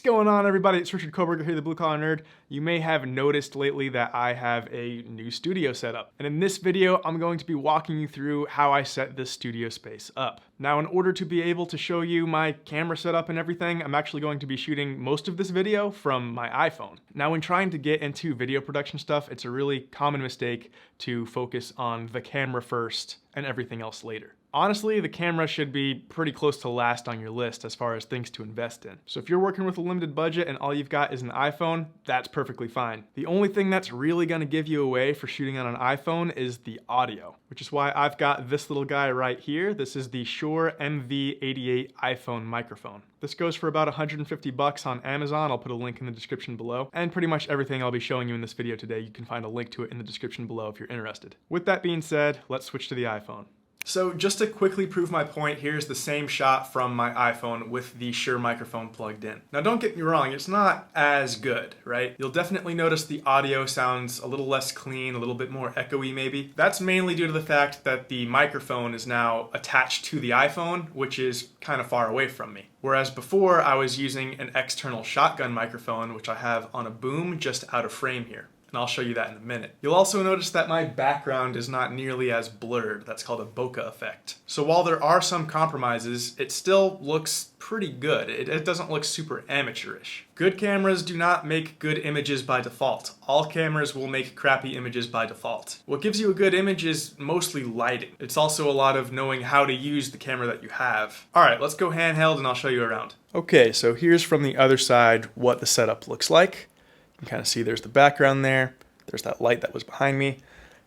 going on, everybody? It's Richard Koberger here, the Blue Collar Nerd. You may have noticed lately that I have a new studio setup. And in this video, I'm going to be walking you through how I set this studio space up. Now, in order to be able to show you my camera setup and everything, I'm actually going to be shooting most of this video from my iPhone. Now, when trying to get into video production stuff, it's a really common mistake to focus on the camera first and everything else later. Honestly, the camera should be pretty close to last on your list as far as things to invest in. So if you're working with a limited budget and all you've got is an iPhone, that's perfectly fine. The only thing that's really gonna give you away for shooting on an iPhone is the audio, which is why I've got this little guy right here. This is the Shure MV88 iPhone microphone. This goes for about 150 bucks on Amazon. I'll put a link in the description below. And pretty much everything I'll be showing you in this video today, you can find a link to it in the description below if you're interested. With that being said, let's switch to the iPhone. So just to quickly prove my point, here's the same shot from my iPhone with the Shure microphone plugged in. Now don't get me wrong, it's not as good, right? You'll definitely notice the audio sounds a little less clean, a little bit more echoey maybe. That's mainly due to the fact that the microphone is now attached to the iPhone, which is kind of far away from me. Whereas before I was using an external shotgun microphone, which I have on a boom just out of frame here. And I'll show you that in a minute. You'll also notice that my background is not nearly as blurred. That's called a bokeh effect. So while there are some compromises, it still looks pretty good. It doesn't look super amateurish. Good cameras do not make good images by default. All cameras will make crappy images by default. What gives you a good image is mostly lighting. It's also a lot of knowing how to use the camera that you have. All right, let's go handheld and I'll show you around. Okay, so here's from the other side what the setup looks like. You can kind of see there's the background there, there's that light that was behind me,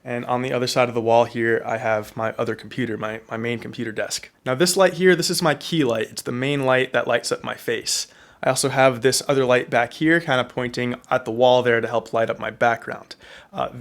and on the other side of the wall here I have my other computer, my main computer desk. Now this light here, this is my key light. It's the main light that lights up my face. I also have this other light back here kind of pointing at the wall there to help light up my background.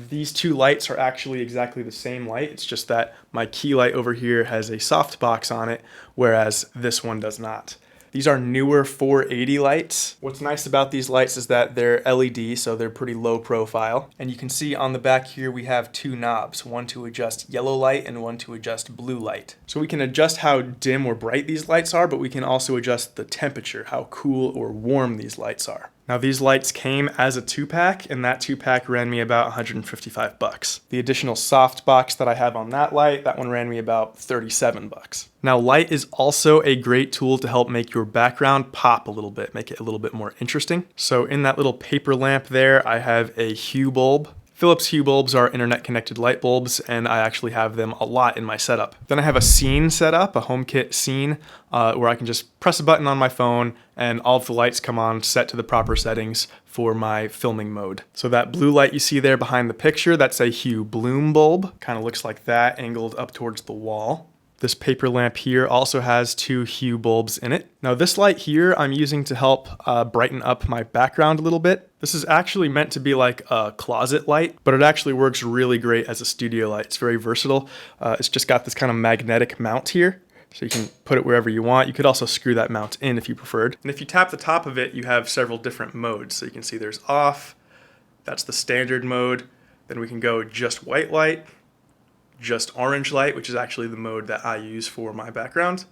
These two lights are actually exactly the same light, it's just that my key light over here has a softbox on it, whereas this one does not. These are newer 480 lights. What's nice about these lights is that they're LED, so they're pretty low profile. And you can see on the back here we have two knobs, one to adjust yellow light and one to adjust blue light. So we can adjust how dim or bright these lights are, but we can also adjust the temperature, how cool or warm these lights are. Now these lights came as a 2-pack, and that 2-pack ran me about 155 bucks. The additional soft box that I have on that light, that one ran me about 37 bucks. Now light is also a great tool to help make your background pop a little bit, make it a little bit more interesting. So in that little paper lamp there, I have a Hue bulb. Philips Hue bulbs are internet connected light bulbs, and I actually have them a lot in my setup. Then I have a scene set up, a HomeKit scene, where I can just press a button on my phone and all of the lights come on set to the proper settings for my filming mode. So that blue light you see there behind the picture, that's a Hue bloom bulb. Kind of looks like that, angled up towards the wall. This paper lamp here also has two Hue bulbs in it. Now this light here I'm using to help brighten up my background a little bit. This is actually meant to be like a closet light, but it actually works really great as a studio light. It's very versatile. It's just got this kind of magnetic mount here, so you can put it wherever you want. You could also screw that mount in if you preferred. And if you tap the top of it, you have several different modes. So you can see there's off, that's the standard mode. Then we can go just white light, just orange light, which is actually the mode that I use for my background,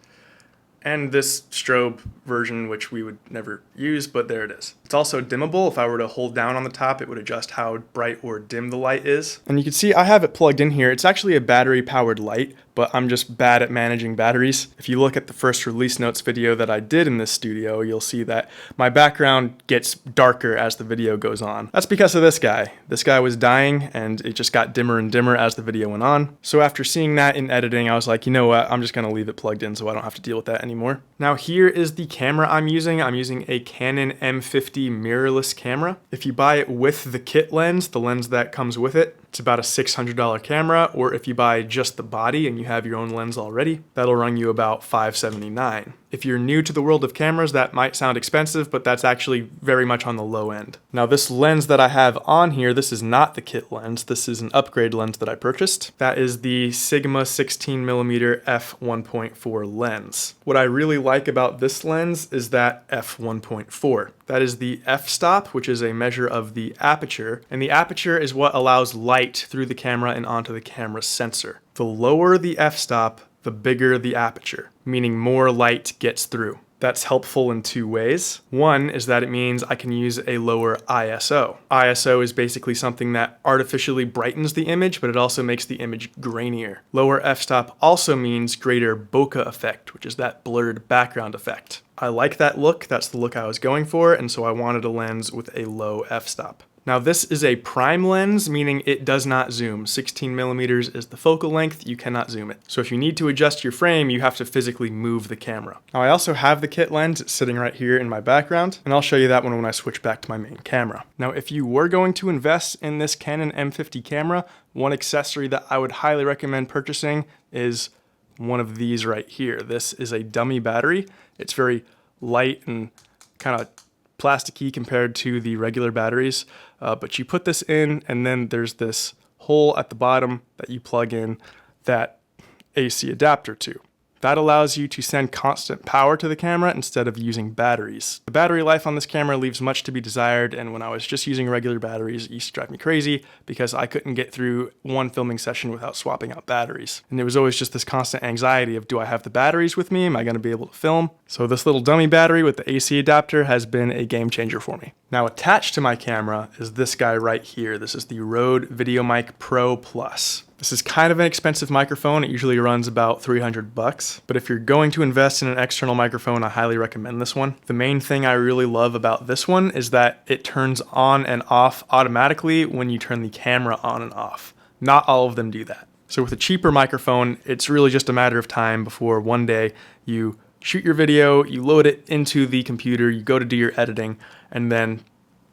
and this strobe version, which we would never use, but there it is. It's also dimmable. If I were to hold down on the top, it would adjust how bright or dim the light is. And you can see I have it plugged in here. It's actually a battery powered light, but I'm just bad at managing batteries. If you look at the first release notes video that I did in this studio, you'll see that my background gets darker as the video goes on. That's because of this guy. This guy was dying and it just got dimmer and dimmer as the video went on. So after seeing that in editing, I was like, you know what, I'm just gonna leave it plugged in so I don't have to deal with that anymore. Now here is the camera I'm using. I'm using a Canon M50 mirrorless camera. If you buy it with the kit lens, the lens that comes with it, it's about a $600 camera, or if you buy just the body and you have your own lens already, that'll run you about $579. If you're new to the world of cameras, that might sound expensive, but that's actually very much on the low end. Now this lens that I have on here, this is not the kit lens. This is an upgrade lens that I purchased. That is the Sigma 16mm f1.4 lens. What I really like about this lens is that f1.4. That is the f-stop, which is a measure of the aperture, and the aperture is what allows light through the camera and onto the camera sensor. The lower the f-stop, the bigger the aperture, meaning more light gets through. That's helpful in two ways. One is that it means I can use a lower ISO. ISO is basically something that artificially brightens the image, but it also makes the image grainier. Lower f-stop also means greater bokeh effect, which is that blurred background effect. I like that look, that's the look I was going for, and so I wanted a lens with a low f-stop. Now this is a prime lens, meaning it does not zoom. 16 millimeters is the focal length, you cannot zoom it. So if you need to adjust your frame, you have to physically move the camera. Now I also have the kit lens, it's sitting right here in my background, and I'll show you that one when I switch back to my main camera. Now if you were going to invest in this Canon M50 camera, one accessory that I would highly recommend purchasing is one of these right here. This is a dummy battery. It's very light and kind of plasticky compared to the regular batteries, but you put this in and then there's this hole at the bottom that you plug in that AC adapter to. That allows you to send constant power to the camera instead of using batteries. The battery life on this camera leaves much to be desired, and when I was just using regular batteries, it used to drive me crazy because I couldn't get through one filming session without swapping out batteries. And there was always just this constant anxiety of, do I have the batteries with me? Am I gonna be able to film? So this little dummy battery with the AC adapter has been a game changer for me. Now attached to my camera is this guy right here. This is the Rode Videomic Pro Plus. This is kind of an expensive microphone. It usually runs about $300, but if you're going to invest in an external microphone, I highly recommend this one. The main thing I really love about this one is that it turns on and off automatically when you turn the camera on and off. Not all of them do that. So with a cheaper microphone, it's really just a matter of time before one day you shoot your video, you load it into the computer, you go to do your editing, and then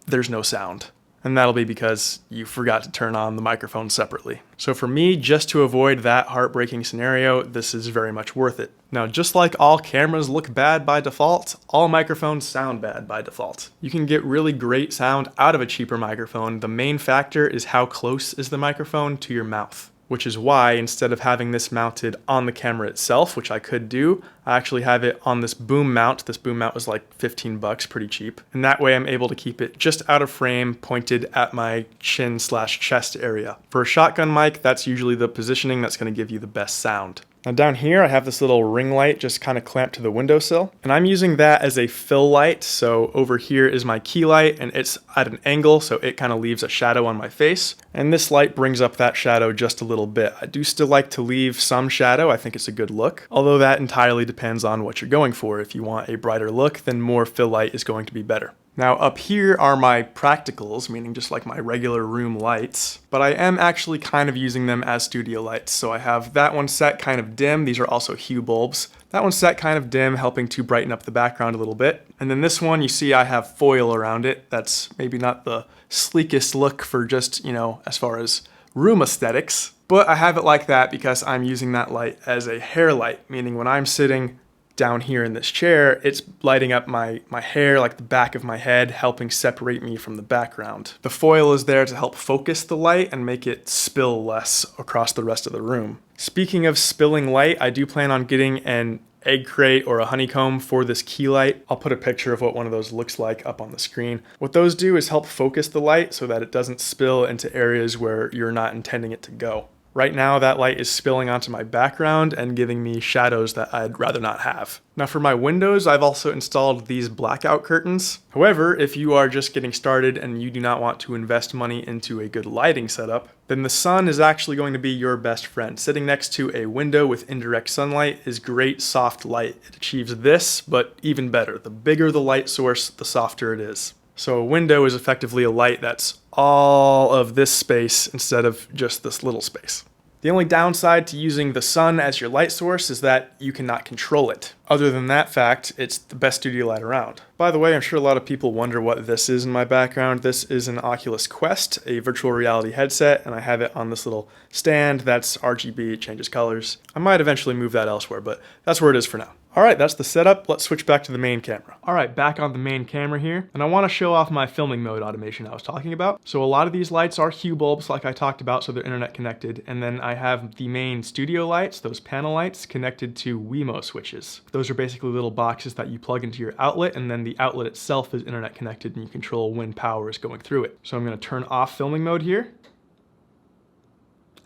there's no sound. And that'll be because you forgot to turn on the microphone separately. So for me, just to avoid that heartbreaking scenario, this is very much worth it. Now, just like all cameras look bad by default, all microphones sound bad by default. You can get really great sound out of a cheaper microphone. The main factor is how close is the microphone to your mouth, which is why instead of having this mounted on the camera itself, which I could do, I actually have it on this boom mount. This boom mount was like 15 bucks, pretty cheap. And that way I'm able to keep it just out of frame, pointed at my chin/chest area. For a shotgun mic, that's usually the positioning that's gonna give you the best sound. Now down here, I have this little ring light just kind of clamped to the windowsill, and I'm using that as a fill light. So over here is my key light, and it's at an angle, so it kind of leaves a shadow on my face. And this light brings up that shadow just a little bit. I do still like to leave some shadow. I think it's a good look, although that entirely depends on what you're going for. If you want a brighter look, then more fill light is going to be better. Now up here are my practicals, meaning just like my regular room lights, but I am actually kind of using them as studio lights. So I have that one set kind of dim. These are also hue bulbs. That one's set kind of dim, helping to brighten up the background a little bit. And then this one, you see I have foil around it. That's maybe not the sleekest look for just, as far as room aesthetics, but I have it like that because I'm using that light as a hair light, meaning when I'm sitting down here in this chair, it's lighting up my hair, like the back of my head, helping separate me from the background. The foil is there to help focus the light and make it spill less across the rest of the room. Speaking of spilling light, I do plan on getting an egg crate or a honeycomb for this key light. I'll put a picture of what one of those looks like up on the screen. What those do is help focus the light so that it doesn't spill into areas where you're not intending it to go. Right now, that light is spilling onto my background and giving me shadows that I'd rather not have. Now for my windows, I've also installed these blackout curtains. However, if you are just getting started and you do not want to invest money into a good lighting setup, then the sun is actually going to be your best friend. Sitting next to a window with indirect sunlight is great soft light. It achieves this, but even better. The bigger the light source, the softer it is. So a window is effectively a light that's all of this space instead of just this little space. The only downside to using the sun as your light source is that you cannot control it. Other than that fact, it's the best studio light around. By the way, I'm sure a lot of people wonder what this is in my background. This is an Oculus Quest, a virtual reality headset, and I have it on this little stand that's RGB, it changes colors. I might eventually move that elsewhere, but that's where it is for now. All right, that's the setup. Let's switch back to the main camera. All right, back on the main camera here, and I want to show off my filming mode automation I was talking about. So a lot of these lights are hue bulbs like I talked about, so they're internet connected, and then I have the main studio lights, those panel lights, connected to Wemo switches. Those are basically little boxes that you plug into your outlet, and then the outlet itself is internet connected and you control when power is going through it. So I'm going to turn off filming mode here.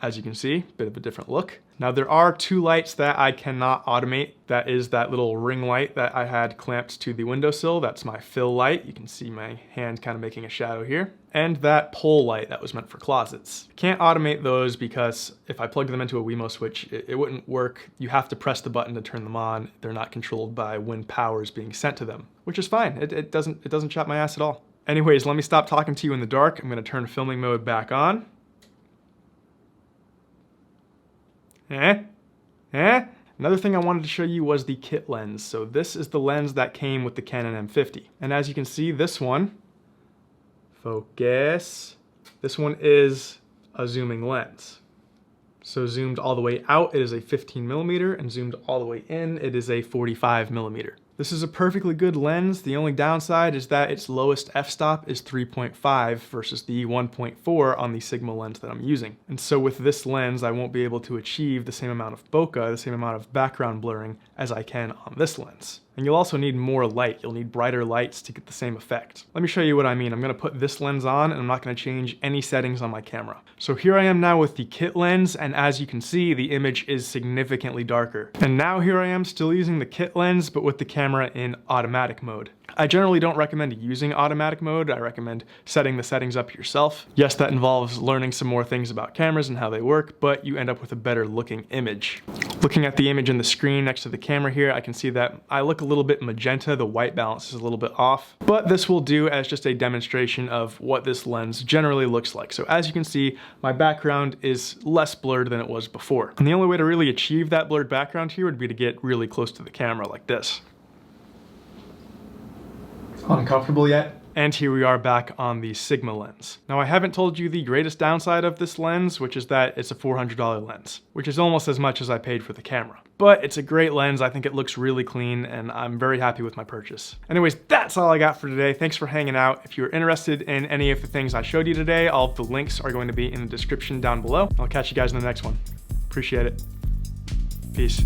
As you can see, a bit of a different look. Now there are two lights that I cannot automate. That is that little ring light that I had clamped to the windowsill. That's my fill light. You can see my hand kind of making a shadow here. And that pole light that was meant for closets. Can't automate those because if I plugged them into a Wemo switch, it wouldn't work. You have to press the button to turn them on. They're not controlled by when power is being sent to them, which is fine. It doesn't chop my ass at all. Anyways, let me stop talking to you in the dark. I'm gonna turn filming mode back on. Another thing I wanted to show you was the kit lens. So this is the lens that came with the Canon M50. And as you can see, this one, focus, this one is a zooming lens. So zoomed all the way out, it is a 15mm, and zoomed all the way in, it is a 45mm. This is a perfectly good lens. The only downside is that its lowest f-stop is 3.5 versus the 1.4 on the Sigma lens that I'm using. And so with this lens, I won't be able to achieve the same amount of bokeh, the same amount of background blurring as I can on this lens. And you'll also need more light. You'll need brighter lights to get the same effect. Let me show you what I mean. I'm gonna put this lens on and I'm not gonna change any settings on my camera. So here I am now with the kit lens, and as you can see, the image is significantly darker. And now here I am still using the kit lens, but with the camera in automatic mode. I generally don't recommend using automatic mode. I recommend setting the settings up yourself. Yes, that involves learning some more things about cameras and how they work, but you end up with a better looking image. Looking at the image in the screen next to the camera here, I can see that I look a little bit magenta. The white balance is a little bit off, but this will do as just a demonstration of what this lens generally looks like. So as you can see, my background is less blurred than it was before. And the only way to really achieve that blurred background here would be to get really close to the camera like this. Uncomfortable yet? And here we are back on the Sigma lens. Now I haven't told you the greatest downside of this lens, which is that it's a $400 lens, which is almost as much as I paid for the camera. But it's a great lens. I think it looks really clean and I'm very happy with my purchase. Anyways, that's all I got for today. Thanks for hanging out. If you're interested in any of the things I showed you today, all of the links are going to be in the description down below. I'll catch you guys in the next one. Appreciate it. Peace.